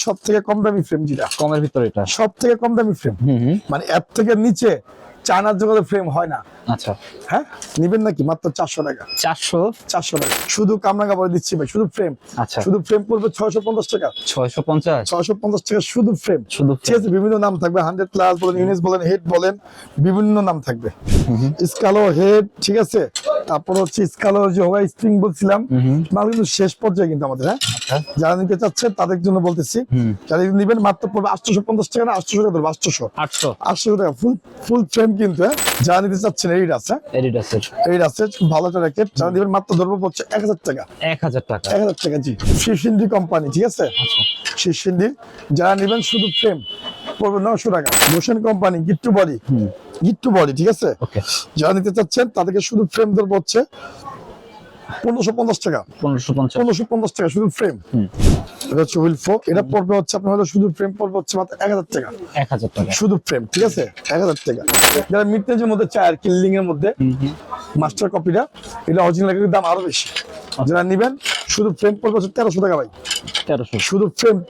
সব থেকে কম দামি ফ্রেম যেটা, কমের ভিতরে এটা। সব থেকে কম দামি ফ্রেম, মানে এর থেকে নিচে চায়নার জগতে ফ্রেম হয় না। আচ্ছা, হ্যাঁ, নিবেন নাকি? মাত্র 400 টাকা। 400 টাকা শুধু কামনা কাপড় দিচ্ছি ভাই, শুধু ফ্রেম। আচ্ছা, শুধু ফ্রেম পড়বে 650 টাকা। 650 650 টাকা শুধু ফ্রেম। শুধু ঠিক আছে, বিভিন্ন নাম থাকবে, 100 প্লাস বলেন, ইউনিস বলেন, হেড বলেন, বিভিন্ন নাম থাকবে। স্কালো হেড, ঠিক আছে, তারপর হচ্ছে স্কালো যে হোয়াই স্প্রিং বলছিলাম, মাল কিন্তু শেষ পর্যায়ে কিন্তু আমাদের। হ্যাঁ, আচ্ছা, যারা নিতে চাচ্ছেন তাদের জন্য বলতেছি, যারা নিবেন মাত্র পড়বে 850 টাকা না 800 টাকা ধরবে, 800 টাকা ফুল ফ্রেম কিন্তু। হ্যাঁ, যারা নিতে চাচ্ছেন এডিডাস, এডিডাসের এডিডাস খুব ভালো একটা র্যাকেট, যারা নিবেন মাত্র ধরবো হচ্ছে 1000 টাকা। 1000 টাকা 1000 টাকা, জি। শিশিন্ডি কোম্পানি, ঠিক আছে, শিশিন্ডি যারা নিবেন শুধু ফ্রেম পড়বে 900 টাকা। মোশন কোম্পানি গিট্টু বডি, ঠিক আছে, ওকে, যারা নিতে চাচ্ছেন তাদেরকে শুধু ফ্রেম ধরবো হচ্ছে 1550 টাকা। 1550 টাকা শুধু ফ্রেম। এটা হচ্ছে উইলফো, এটা পড়বে হচ্ছে আপনার হলো শুধু ফ্রেম পড়বে হচ্ছে মাত্র 1000 টাকা। 1000 টাকা শুধু ফ্রেম, ঠিক আছে, 1000 টাকা। যারা মিড রেঞ্জের মধ্যে চায় আর কি, লিং এর মধ্যে মাস্টার কপিটা, এটা অরিজিনাল দাম আরো বেশি। যারা নিবেন শুধু ফ্রেম পড়বে হচ্ছে 1300 টাকা ভাই। 1300 শুধু ফ্রেম